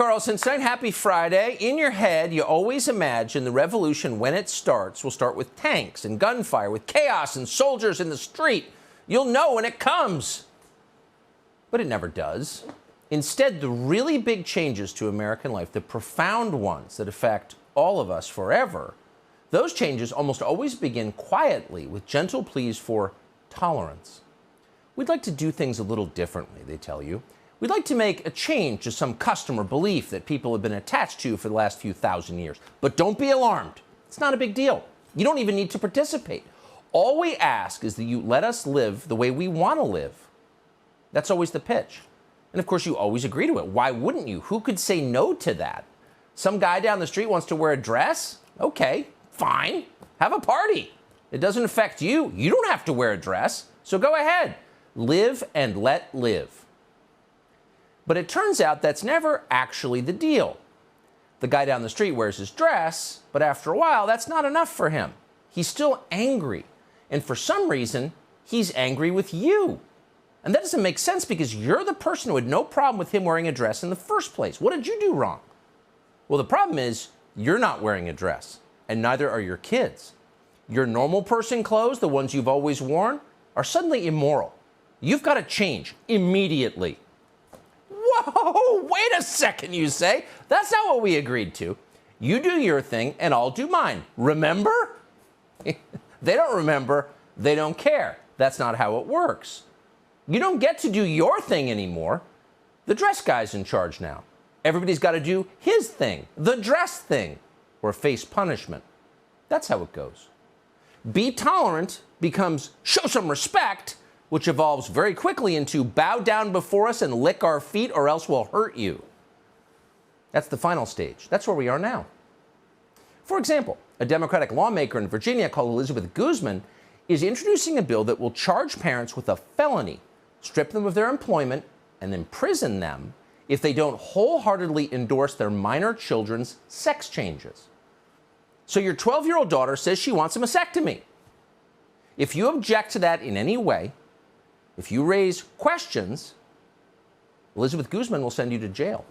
Carlson, saying happy Friday. In your head, you always imagine the revolution, when it starts, will start with tanks and gunfire, with chaos and soldiers in the street. You'll know when it comes. But it never does. Instead, the really big changes to American life, the profound ones that affect all of us forever, those changes almost always begin quietly with gentle pleas for tolerance. We'd like to do things a little differently, they tell you. We'd like to make a change to some custom or belief that people have been attached to for the last few thousand years. But don't be alarmed. It's not a big deal. You don't even need to participate. All we ask is that you let us live the way we want to live. That's always the pitch. And of course, you always agree to it. Why wouldn't you? Who could say no to that? Some guy down the street wants to wear a dress? Okay, fine. Have a party. It doesn't affect you. You don't have to wear a dress. So go ahead. Live and let live. But it turns out that's never actually the deal. The guy down the street wears his dress, but after a while, that's not enough for him. He's still angry. And for some reason, he's angry with you. And that doesn't make sense because you're the person who had no problem with him wearing a dress in the first place. What did you do wrong? Well, the problem is you're not wearing a dress, and neither are your kids. Your normal person clothes, the ones you've always worn, are suddenly immoral. You've got to change immediately. Whoa, wait a second, you say. That's not what we agreed to. You do your thing and I'll do mine. Remember? They don't remember. They don't care. That's not how it works. You don't get to do your thing anymore. The dress guy's in charge now. Everybody's got to do his thing, the dress thing, or face punishment. That's how it goes. Be tolerant becomes show some respect, which evolves very quickly into bow down before us and lick our feet or else we'll hurt you. That's the final stage. That's where we are now. For example, a Democratic lawmaker in Virginia called Elizabeth Guzman is introducing a bill that will charge parents with a felony, strip them of their employment, and imprison them if they don't wholeheartedly endorse their minor children's sex changes. So your 12-year-old daughter says she wants a mastectomy. If you object to that in any way, if you raise questions, Elizabeth Guzman will send you to jail.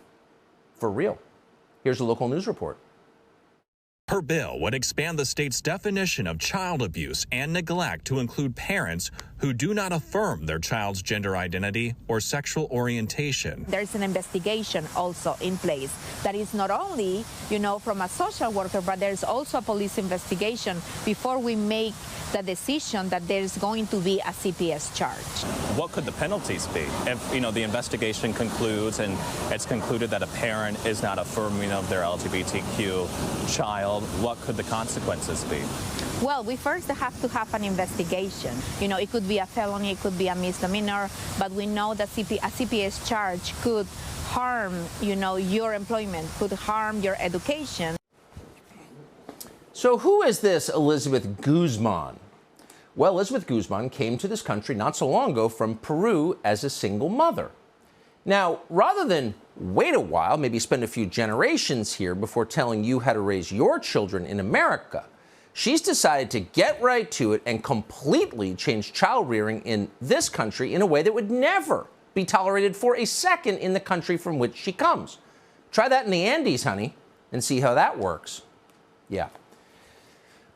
For real. Here's a local news report. Her bill would expand the state's definition of child abuse and neglect to include parents who do not affirm their child's gender identity or sexual orientation. There's an investigation also in place that is not only, from a social worker, but there's also a police investigation before we make the decision that there's going to be a CPS charge. What could the penalties be if, the investigation concludes and it's concluded that a parent is not affirming of their LGBTQ child? What could the consequences be? Well, we first have to have an investigation. It could be a felony, it could be a misdemeanor, but we know that a CPS charge could harm, your employment, could harm your education. So who is this Elizabeth Guzman? Well, Elizabeth Guzman came to this country not so long ago from Peru as a single mother. Now, rather than wait a while, maybe spend a few generations here before telling you how to raise your children in America, she's decided to get right to it and completely change child rearing in this country in a way that would never be tolerated for a second in the country from which she comes. Try that in the Andes, honey, and see how that works. Yeah.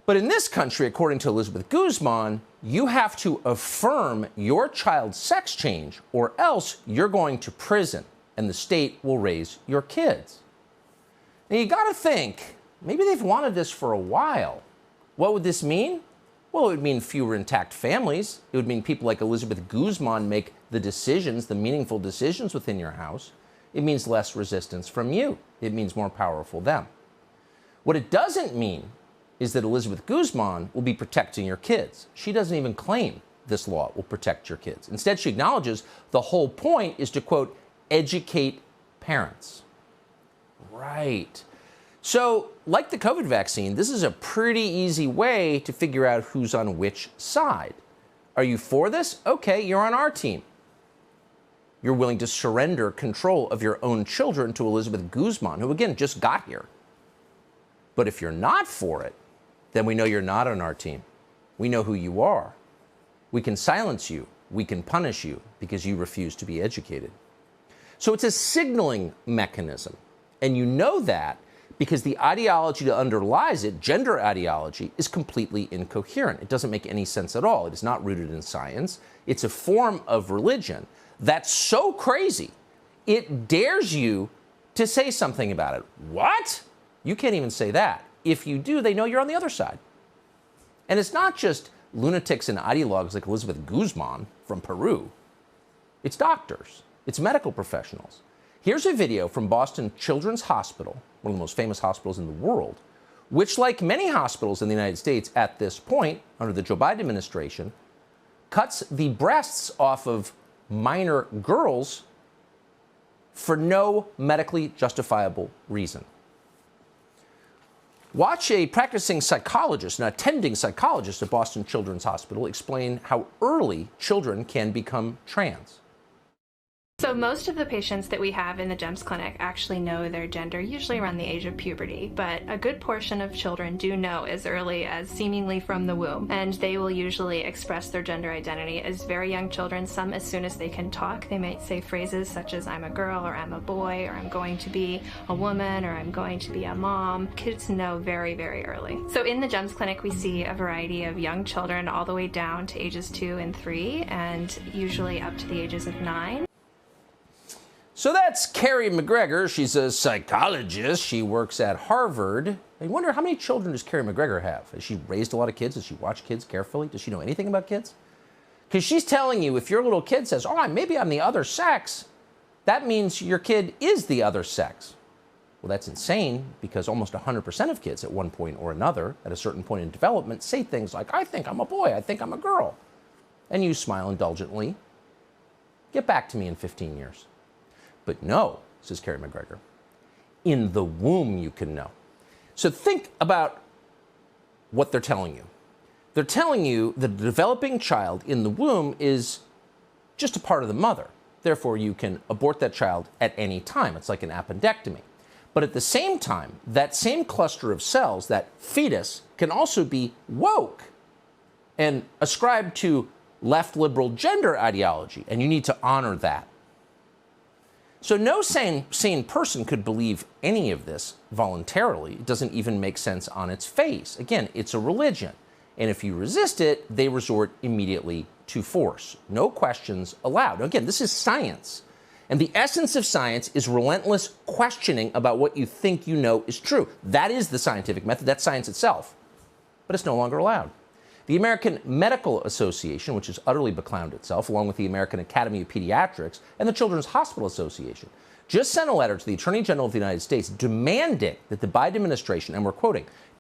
But in this country, according to Elizabeth Guzman, you have to affirm your child's sex change or else you're going to prison and the state will raise your kids. Now you got to think, maybe they've wanted this for a while. What would this mean? Well, it would mean fewer intact families. It would mean people like Elizabeth Guzman make the decisions, the meaningful decisions within your house. It means less resistance from you. It means more powerful them. What it doesn't mean is that Elizabeth Guzman will be protecting your kids. She doesn't even claim this law will protect your kids. Instead, she acknowledges the whole point is to, quote, educate parents. Right. So, like the COVID vaccine, this is a pretty easy way to figure out who's on which side. Are you for this? Okay, you're on our team. You're willing to surrender control of your own children to Elizabeth Guzman, who, again, just got here. But if you're not for it, then we know you're not on our team. We know who you are. We can silence you. We can punish you because you refuse to be educated. So it's a signaling mechanism. And you know that because the ideology that underlies it, gender ideology, is completely incoherent. It doesn't make any sense at all. It is not rooted in science. It's a form of religion that's so crazy, it dares you to say something about it. What? You can't even say that. If you do, they know you're on the other side. And it's not just lunatics and ideologues like Elizabeth Guzman from Peru. It's doctors. It's medical professionals. Here's a video from Boston Children's Hospital, one of the most famous hospitals in the world, which, like many hospitals in the United States at this point, under the Joe Biden administration, cuts the breasts off of minor girls for no medically justifiable reason. Watch a practicing psychologist, an attending psychologist at Boston Children's Hospital, explain how early children can become trans. So most of the patients that we have in the GEMS clinic actually know their gender, usually around the age of puberty, but a good portion of children do know as early as seemingly from the womb, and they will usually express their gender identity as very young children, some as soon as they can talk. They might say phrases such as I'm a girl, or I'm a boy, or I'm going to be a woman, or I'm going to be a mom. Kids know very, very early. So in the GEMS clinic we see a variety of young children all the way down to ages 2 and 3, and usually up to the ages of 9. So that's Carrie McGregor. She's a psychologist. She works at Harvard. I wonder, how many children does Carrie McGregor have? Has she raised a lot of kids? Does she watch kids carefully? Does she know anything about kids? Because she's telling you, if your little kid says, oh, maybe I'm the other sex, that means your kid is the other sex. Well, that's insane, because almost 100% of kids at one point or another, at a certain point in development, say things like, I think I'm a boy, I think I'm a girl. And you smile indulgently. Get back to me in 15 years. But no, says Carrie McGregor, in the womb you can know. So think about what they're telling you. They're telling you that the developing child in the womb is just a part of the mother. Therefore, you can abort that child at any time. It's like an appendectomy. But at the same time, that same cluster of cells, that fetus, can also be woke and ascribe to left liberal gender ideology, and you need to honor that. So no sane person could believe any of this voluntarily. It doesn't even make sense on its face. Again, it's a religion. And if you resist it, they resort immediately to force. No questions allowed. Now, again, this is science. And the essence of science is relentless questioning about what you think you know is true. That is the scientific method. That's science itself. But it's no longer allowed. The American Medical Association, which has utterly beclowned itself, along with the American Academy of Pediatrics and the Children's Hospital Association, just sent a letter to the Attorney General of the United States demanding that the Biden administration, and we're quoting,